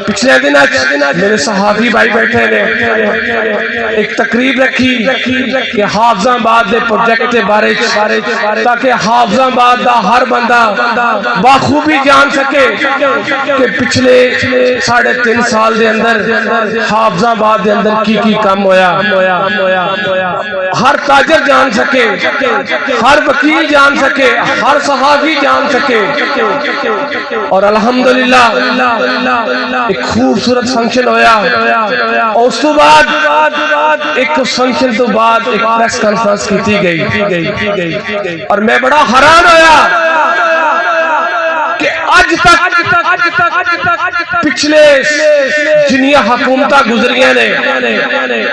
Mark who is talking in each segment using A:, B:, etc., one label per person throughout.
A: پچھلے دن میرے صحافی بھائی بیٹھے نے ایک تقریب رکھی کہ حافظ آباد دے پروجیکٹ کے بارے تاکہ حافظ آباد دا ہر بندہ بخوبی جان سکے کہ پچھلے 3.5 سال دے اندر حافظ آباد دے اندر کی کام ہویا، ہر تاجر جان سکے، ہر وکیل جان سکے، ہر صحافی جان سکے۔ اور الحمدللہ ایک خوبصورت فنکشن ہویا، اور اس تو بعد ایک فنکشن تو بعد ایک پریس کانفرنس کی گئی، اور میں بڑا حیران ہویا کہ آج تک پچھلے جنیا حکومتہ گزریاں نے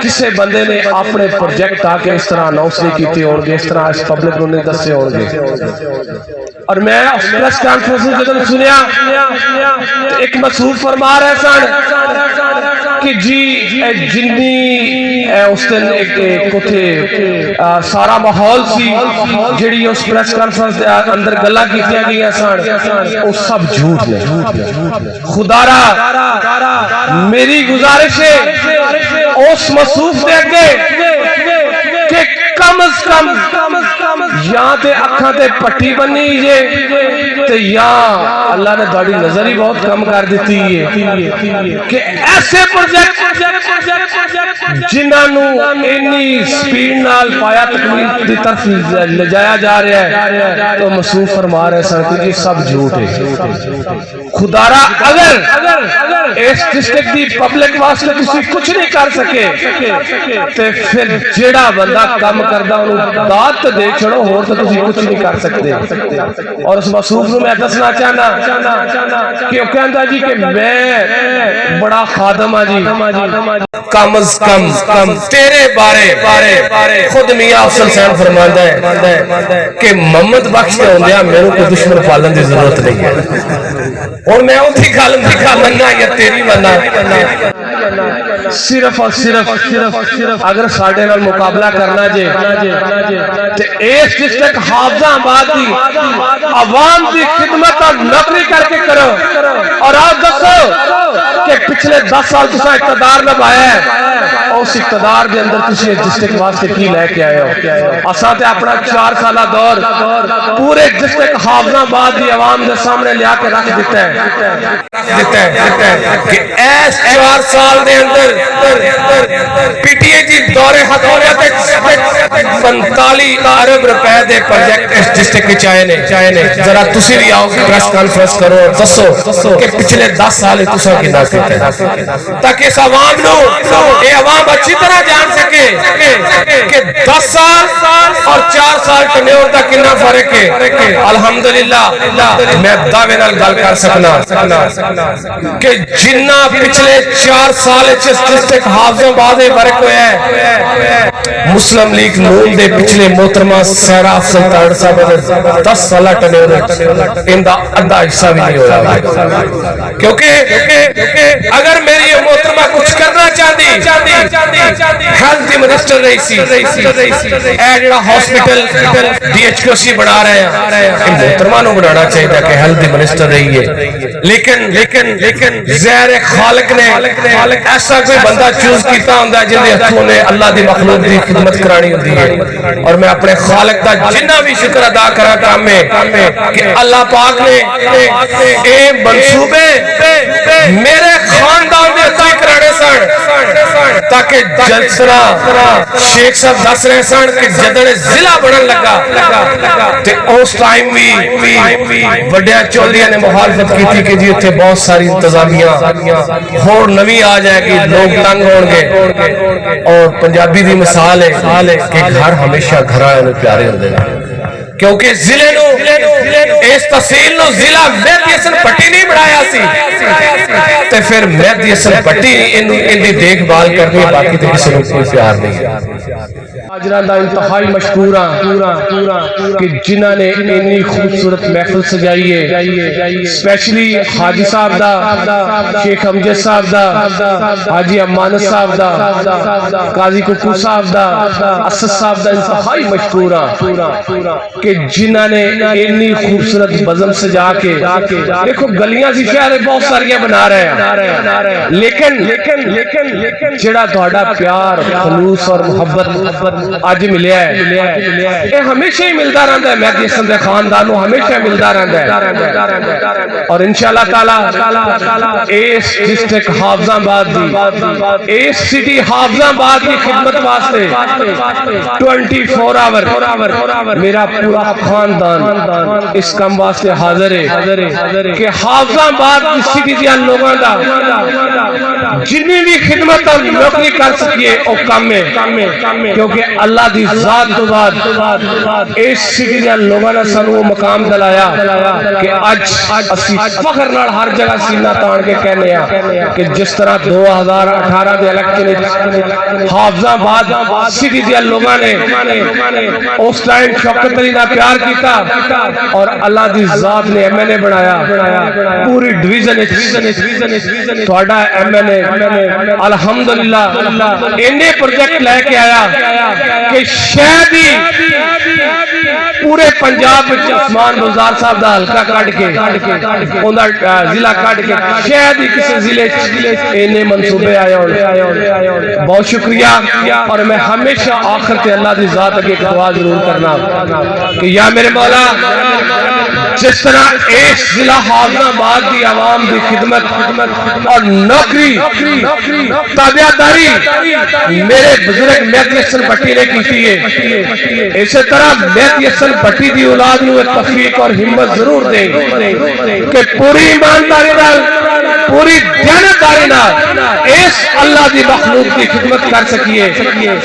A: کسے بندے نے اپنے پروجیکٹ آکے اس طرح اناؤنس نہیں کیتے ہونگے، اس طرح اس پبلک کو نہیں دسے ہونگے۔ اور میں اس پریس کانفرنس میں جب سنیا ایک مسعود فرما رہے سن کہ جی جنی اس دن ایک سارا ماحول سی جڑی اس پریس کانفرنس دے اندر گلاں کیتیاں گئیاں سن وہ سب جھوٹ نے۔ خدا را میری گزارش ہے اس مصروف دے اگے کہ کم از کم یا تے اکھاں تے پٹی بنی جے تے یا اللہ نے تہاڈی نظر ہی بہت کم کر دیتی ہے کہ ایسے پروجیکٹ جنہاں نو اتنی سپیڈ نال پایا تکمیل دی طرف لے جایا جا رہا ہے تو مصروف فرما رہے سن کہ یہ سب جھوٹ ہے۔ خدا را اگر اس ڈسٹرکٹ دی پبلک واسطے کسی کچھ نہیں کر سکے تے پھر جیڑا بندہ کام کردا انہوں داد تے دے چھڑو ہور تے تسی کچھ نہیں کر سکتے۔ اور اس مصروف نو میں دسنا چاہنا کہ وہ کہندا جی کہ میں بڑا خادم ہاں جی، کم از کم تیرے بارے خود میاں افضل حسین فرماندا ہے کہ محمد بخش دے ہوندیاں میرے کو دشمن پالن دی ضرورت نہیں ہے۔ اور میں اُتھی گل مننا یا تیری مننا، صرف اور صرف اگر ساڈے نال مقابلہ کرنا جے تے اس ڈسٹرکٹ حافظ آباد دی عوام دی خدمت اور نوکری کر کے کرو۔ اور آپ دسو کہ پچھلے 10 سال تساں اقتدار نبھایا ہے، اس اقتدار دے اندر تسی اس ڈسٹرکٹ واسطے کی لے کے آئے ہو؟ اساں تے اپنا 4 سالہ دور پورے ڈسٹرکٹ حافظ آباد دی عوام دے سامنے لیا کے رکھ دیتا ہے کہ ایس 4 سال دے اندر پی ٹی اے جی دور حکومت 45 ارب روپے دے پروجیکٹ اس ڈسٹرکٹ وچ آئے نے۔ ذرا تسی بھی آؤ پریس کانفرنس کرو اور دسو کہ پچھلے 10 سال تساں کتنا کیتا ہے، تاکہ اس عوام نو اے عوام اچھی طرح جان سکے کہ 10 سال اور 4 سال ٹنیور دا کتنا فرق ہے۔ الحمدللہ میں دعوے نال گل کر سکنا کہ جنہ پچھلے 4 سال اس ڈسٹرکٹ حافظ آباد میں فرق ہوا ہے، مسلم لیگ نون دے پچھلے محترمہ سہرا افضل تاڑ صاحب 10 سالہ ٹنیور ان دا ادھا حصہ بھی نہیں ہوا، کیونکہ اگر میری یہ محترمہ کچھ کرنا چاہتی ہیلتھ دی منسٹر رہی سی، اے جڑا ہاسپٹل ڈی ایچ کیو سی بنا رہے ہیں ان محترمہ نو بنانا چاہیے کہ ہیلتھ دی منسٹر رہی ہے، لیکن زہر خالق نے ایسا کوئی بندہ چوز کیتا ہوندا ہے جن دے ہتھوں نے اللہ دی مخلوق دی خدمت کرانی ہوندی ہے۔ اور میں اپنے خالق دا جنہ بھی شکر ادا کرا کام میں کہ اللہ پاک نے اے منصوبے میرے خاندان دے ہتھوں کرانے سن، تاکہ جلسرا شیخ صاحب دس رہے سن کہ جدڑ ضلع بڑھن لگا تے اس ٹائم بھی وڈیا چودھریاں نے مخالفت کی تھی کہ جی اتنے بہت ساری انتظامیہ اور نوی آ جائے گی، لوگ تنگ ہوں گے۔ اور پنجابی دی مثال ہے کہ گھر ہمیشہ گھراں نوں پیارے ہوندے نے، کیونکہ ضلع نو اس تحصیل نو ضلع مہدی حسن پٹی نہیں بنایا سی تے پھر مہدی حسن پٹی ان دی دیکھ بھال کرنی، باقی تے کسی نوں کوئی پیار نہیں۔ حاضران دا انتہائی مشکور ہاں کہ جنہاں نے اتنی خوبصورت محفل سجائی ہے، اسپیشلی حاجی صاحب دا، شیخ امجد صاحب دا، حاجی امان صاحب دا، قاضی ککو صاحب دا، اسد صاحب دا، انتہائی مشکور ہاں کہ کہ جنہوں نے اتنی خوبصورت بزم سجا کے دیکھو گلیاں سی شہر بہت ساریاں بنا رہے ہیں لیکن جڑا تہاڈا پیار خلوص اور محبت اج ملیا ہے یہ ہمیشہ ہی ملتا رہتا ہے مہدی حسن دے خاندان نو ہمیشہ ملتا رہتا ہے اور انشاءاللہ تعالی اس ڈسٹرکٹ حافظ آباد دی اس سٹی حافظ آباد کی خدمت واسطے 24 آور میرا پورا خاندان اس کام واسطے حاضر ہے کہ حافظ آباد کی سٹی دیا لوگوں دا جنہی بھی خدمت اور نوکری کر سکیے او کام میں کیونکہ اللہ دی ذات تو بعد اس سٹی دیا لوگوں نے سن وہ مقام دلایا کہ اج اسی فخر نال ہر جگہ سینہ تان کے کہنے ہیں کہ جس طرح 2018 دے الیکشن حافظ آباد سٹی دیا لوگوں نے اس ٹائم شوکت علی دا پیار کیتا اور اللہ دی ذات نے ایم این اے بنایا پوری ڈویژن تھوڑا ایم این اے الحمدللہ انہیں پروجیکٹ لے کے آیا کہ شاید ہی پورے پنجاب میں عثمان بزدار صاحب دا حلقہ کٹ کے انہا ضلع کٹ کے شاید ہی کسی ضلع انہیں منصوبے آئے ہوئے بہت شکریہ اور میں ہمیشہ آخر تے اللہ دی ذات کے دعا ضرور کرنا کہ یا میرے مولا جس طرح ایک ضلع حافظ آباد دی عوام دی خدمت اور نوکری تابعداری میرے بزرگ مہدی حسن بٹی نے کی ہے اسی طرح مہدی حسن بٹی دی اولاد نو توفیق اور ہمت ضرور دیں کہ پوری ایمانداری نال پوری دیانتداری نال اس اللہ دی مخلوق کی خدمت کر سکیے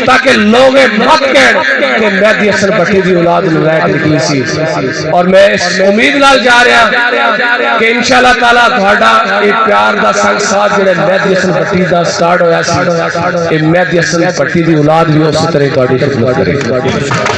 A: تاکہ لوگ مت کہن کہ مہدی حسن بٹی دی اولاد نو لے کے نکلی سی اور میں اس امید نال جا رہا کہ انشاءاللہ تعالی تہاڈا یہ پیار دا سنگ ساتھ جڑے مہدی حسن بٹی دا سٹارٹ ہویا سی یہ مہدی حسن بٹی دی اولاد بھی اسی طرح تہاڈی خدمت کرے